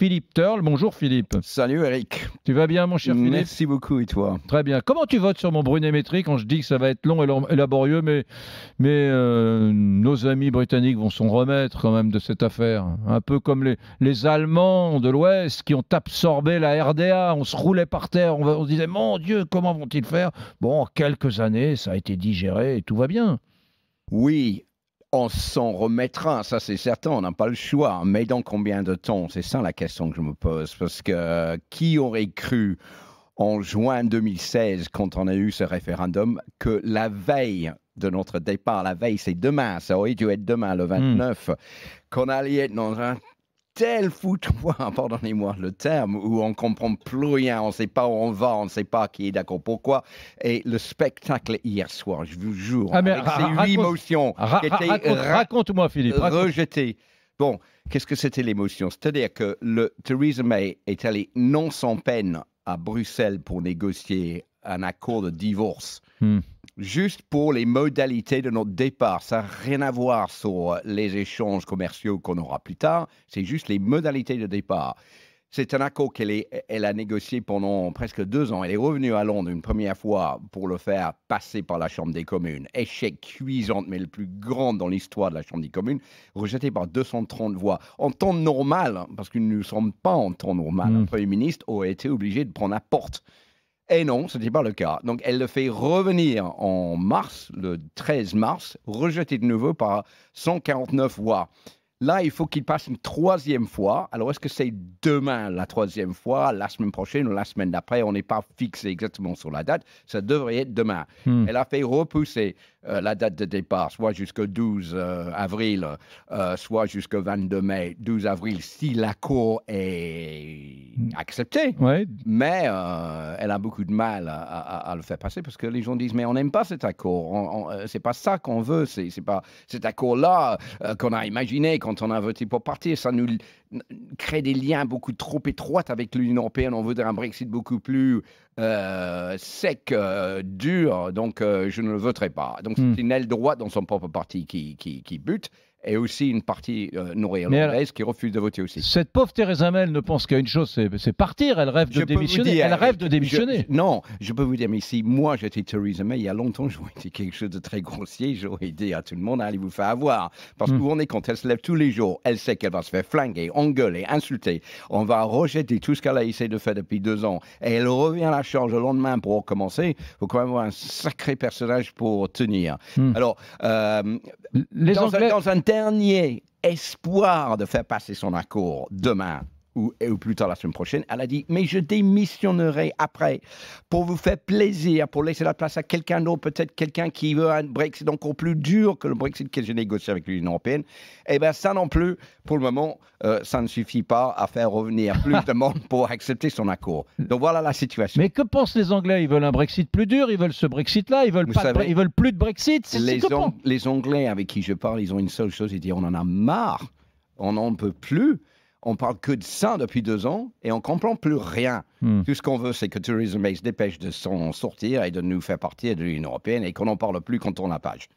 Philippe Turle. Bonjour Philippe. Salut Eric. Tu vas bien mon cher Philippe? Merci beaucoup et toi? Très bien. Comment tu votes sur mon brunémétrie quand je dis que ça va être long et laborieux, mais nos amis britanniques vont s'en remettre quand même de cette affaire. Un peu comme les Allemands de l'Ouest qui ont absorbé la RDA. On se roulait par terre, on se disait, mon Dieu, comment vont-ils faire? Bon, en quelques années, ça a été digéré et tout va bien. Oui, on s'en remettra, ça c'est certain, on n'a pas le choix. Mais dans combien de temps? C'est ça la question que je me pose. Parce que qui aurait cru en juin 2016, quand on a eu ce référendum, que la veille de notre départ, la veille c'est demain, ça aurait dû être demain le 29, qu'on allait être dans un tel foutoir, pardonnez-moi le terme, où on ne comprend plus rien, on ne sait pas où on va, on ne sait pas qui est d'accord pourquoi. Et le spectacle hier soir, je vous jure, avec ces émotions qui étaient raconte-moi Philippe. Rejetées. Bon, qu'est-ce que c'était l'émotion? C'est-à-dire que Theresa May est allée non sans peine à Bruxelles pour négocier un accord de divorce. Juste pour les modalités de notre départ. Ça n'a rien à voir sur les échanges commerciaux qu'on aura plus tard. C'est juste les modalités de départ. C'est un accord qu'elle a négocié pendant presque 2 ans. Elle est revenue à Londres une première fois pour le faire passer par la Chambre des communes. Échec cuisant, mais le plus grand dans l'histoire de la Chambre des communes, rejeté par 230 voix. En temps normal, parce que nous ne sommes pas en temps normal, un Premier ministre aurait été obligé de prendre la porte. Et non, ce n'était pas le cas. Donc, elle le fait revenir en mars, le 13 mars, rejeté de nouveau par 149 voix. Là, il faut qu'il passe une 3e fois. Alors, est-ce que c'est demain la 3e fois, la semaine prochaine ou la semaine d'après? On n'est pas fixé exactement sur la date. Ça devrait être demain. Elle a fait repousser la date de départ, soit jusqu'au 12 avril, soit jusqu'au 22 mai. 12 avril, si l'accord est accepté. Ouais. Mais elle a beaucoup de mal à le faire passer parce que les gens disent, mais on n'aime pas cet accord. C'est pas ça qu'on veut. C'est pas cet accord-là qu'on a imaginé quand on a voté pour partir. Ça nous crée des liens beaucoup trop étroits avec l'Union européenne. On veut un Brexit beaucoup plus sec, dur. Donc, je ne le voterai pas. Donc, c'est une aile droite dans son propre parti qui bute. Et aussi une partie nord-irlandaise qui refuse de voter aussi. Cette pauvre Theresa May ne pense qu'à une chose, c'est partir. Elle rêve de démissionner. Elle rêve de démissionner. Non, je peux vous dire, mais si moi j'étais Theresa May, il y a longtemps, j'aurais été quelque chose de très grossier. J'aurais dit à tout le monde, allez vous faire avoir. Parce que on est quand elle se lève tous les jours, elle sait qu'elle va se faire flinguer, engueuler, insulter. On va rejeter tout ce qu'elle a essayé de faire depuis 2 ans. Et elle revient à la charge le lendemain pour recommencer. Il faut quand même avoir un sacré personnage pour tenir. Alors, dans un dernier espoir de faire passer son accord demain ou plus tard la semaine prochaine, elle a dit « Mais je démissionnerai après pour vous faire plaisir, pour laisser la place à quelqu'un d'autre, peut-être quelqu'un qui veut un Brexit encore plus dur que le Brexit que j'ai négocié avec l'Union européenne. » Eh bien, ça non plus, pour le moment, ça ne suffit pas à faire revenir plus de monde pour accepter son accord. Donc voilà la situation. Mais que pensent les Anglais? Ils veulent un Brexit plus dur, ils veulent ce Brexit-là, ils veulent plus de Brexit. Les Anglais avec qui je parle, ils ont une seule chose, ils disent « On en a marre, on n'en peut plus. » On parle que de ça depuis 2 ans et on ne comprend plus rien. Tout ce qu'on veut, c'est que Theresa May se dépêche de s'en sortir et de nous faire partir de l'Union européenne et qu'on n'en parle plus quand on tourne la page.